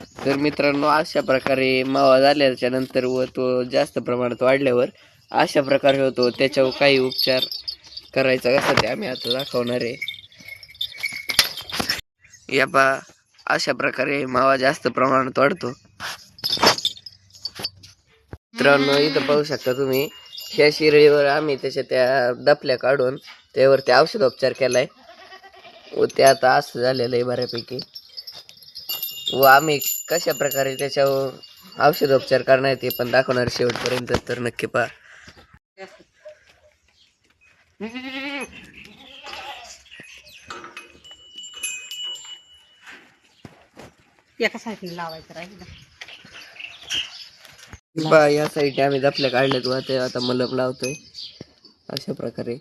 तर मित्रांनो, अशा प्रकारे मावा झाल्याच्या नंतर व तो जास्त प्रमाणात वाढल्यावर अशा प्रकारे होतो. त्याच्यावर काही उपचार करायचा कसा ते आम्ही आता दाखवणार आहे. या पा अशा प्रकारे मावा जास्त प्रमाणात वाढतो. मित्रांनो, इथं पाहू शकता तुम्ही, ह्या शिरळीवर आम्ही त्याच्या त्या दपल्या काढून त्यावरती औषधोपचार केलाय व ते आता असं झालेलं आहे बऱ्यापैकी. व आम्ही कशा प्रकारे त्याच्यावर औषधोपचार करणार ते पण दाखवणार शेवटपर्यंत, तर नक्की पहा. एका साईडने लावायचं राहील. या साईडने आम्ही दपल्या काढल्यात व ते आता मलम लावतोय. अशा प्रकारे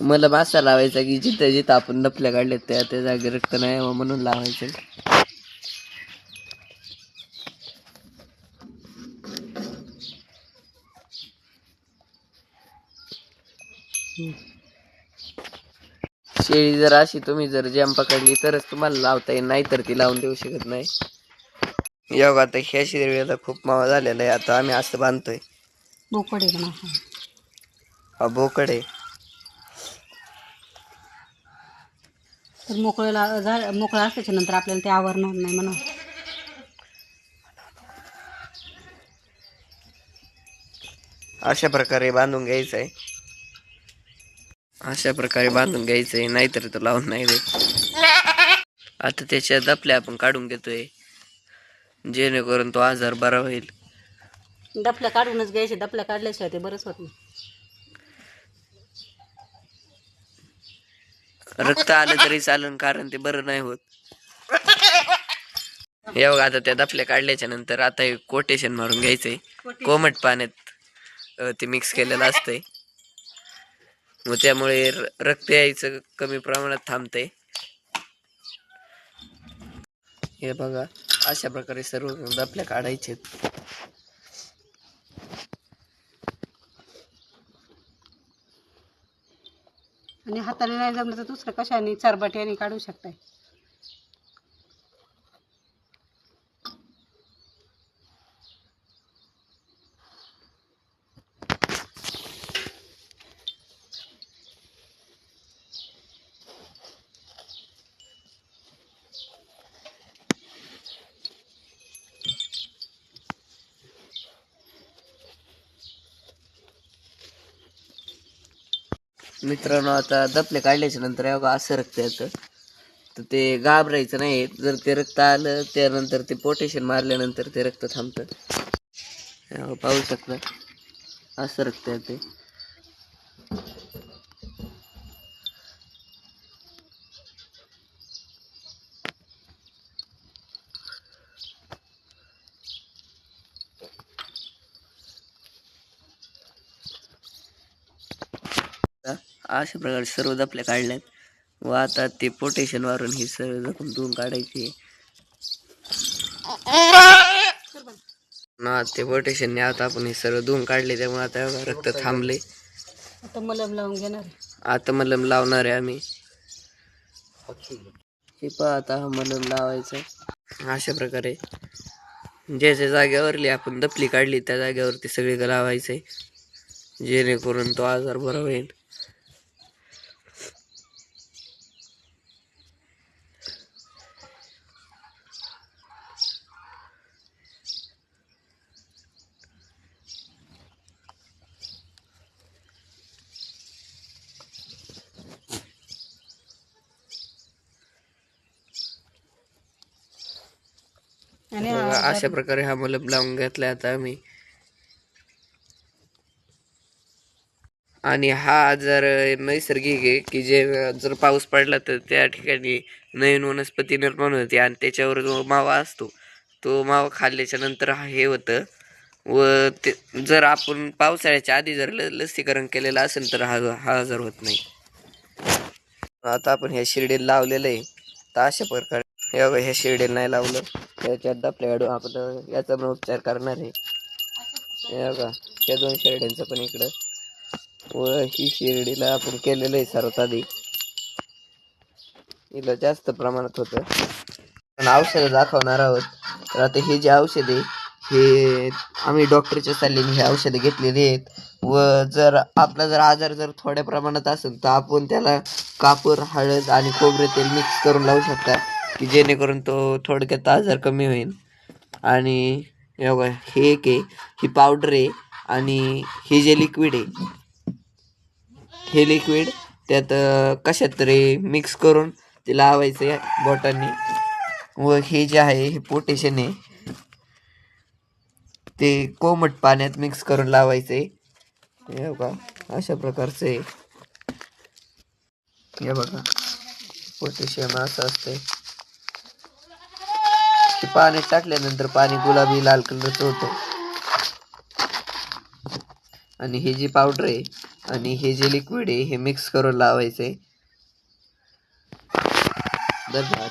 मलम असा लावायचा की जिथं जिथं आपण दपल्या काढल्यात त्या त्या जागी रक्त नाही यावं म्हणून लावायचं. शेळी जर अशी तुम्ही जर जॅम पकडली तरच तुम्हाला लावता येईल, नाही तर ती लावून देऊ शकत नाही. या आता ह्या शेळीला खूप मावा झालेला आहे. आता आम्ही असं बांधतोय. बोकड आहे ना, हा बोकड आहे. तर मोकळा असल्याच्या नंतर आपल्याला ते आवरणार नाही म्हणून. अशा प्रकारे बांधून घ्यायचं आहे. अशा प्रकारे बांधून घ्यायचं आहे, नाहीतर तो लावून नाही देत. आता त्याच्या दपल्या आपण काढून घेतोय जेणेकरून तो आजार बरा होईल. दपल्या काढूनच घ्यायचे, दपल्या काढल्याशिवाय ते बरंच होत नाही. रक्त आलं तरी चालन, कारण ते बरं नाही होत. हे बघा, आता त्या दपल्या काढल्याच्या नंतर आता हे कोटेशन मारून घ्यायचंय. कोमट पाण्यात ते मिक्स केलेलं असतंय व त्यामुळे रक्त यायचं कमी प्रमाणात थांबतंय. हे बघा, अशा प्रकारे सर्व दपल्या काढायचे. आणि हाताने नाही जमलं तर दुसरं कशाने, चरबट्याने काढू शकताय. मित्रांनो, आता दपल्या काढल्याच्या नंतर हे बघा असं रक्त येतं, तर ते घाबरायचं नाही. जर ते रक्त आलं त्यानंतर ते पोटेशन मारल्यानंतर ते रक्त थांबतं. पाहू शकता, असं रक्त येते. अशा प्रकारे सर्व दपल्या काढल्यात व आता ते पोटेशन मारून ही सर्व जखम धुवून काढायची. ना ते पोटेशनने आता आपण हे सर्व धुवून काढले, त्यामुळे आता रक्त थांबले. आता मलम लावून घेणार. आता मलम लावणार आहे आम्ही. हे पहा, आता हा मलम लावायचा. अशा प्रकारे ज्या ज्या जागेवरली आपण दपली काढली त्या जागेवरती सगळी लावायचंय, जेणेकरून तो आजार बरा होईल. आणि अशा प्रकारे हा मलम लावून घेतलाय आता आम्ही. आणि हा आजार नैसर्गिक आहे की जे जर पाऊस पडला तर त्या ठिकाणी नवीन वनस्पती निर्माण होते आणि त्याच्यावर जो मावा असतो तो मावा खाल्ल्याच्या नंतर हे होतं. व ते जर आपण पावसाळ्याच्या आधी जर लसीकरण केलेलं असेल तर हा आजार होत नाही. आता आपण ह्या शिर्डीला लावलेलं आहे, तर अशा प्रकारे हे बघा, ह्या शिर्डीला नाही लावलं त्याच्यात आपल्याकडं आपण याचा पण उपचार करणार आहे. हे बघा, त्या दोन शिर्ड्यांचं पण इकडं व ही शिर्डीला आपण केलेलं आहे सर्वात आधी. हिला जास्त प्रमाणात होतं. औषधं दाखवणार आहोत. तर आता हे जे औषध आहे हे आम्ही डॉक्टरच्या सल्ल्याने हे औषधं घेतलेली आहेत. व जर आपला आजार जर थोड्या प्रमाणात असेल तर आपण त्याला कापूर, हळद आणि खोबरे तेल मिक्स करून लावू शकता, की जेणेकरून तो थोडक्यात आजार कमी होईल. आणि हे बघा, हे एक आहे, ही पावडर आहे आणि हे जे लिक्विड आहे हे लिक्विड त्यात कशात तरी मिक्स करून ते लावायचं आहे बोटांनी. व हे जे आहे हे पोटॅशियम आहे, ते कोमट पाण्यात मिक्स करून लावायचे. हे बघा अशा प्रकारचं आहे. हे बघा पोटॅशियम असं असतंय. ते पाण्यात टाकल्यानंतर पाणी गुलाबी लाल कलरचं होतं. आणि हे जी पावडर आहे आणि हे जे लिक्विड आहे हे मिक्स करून लावायचे. धन्यवाद.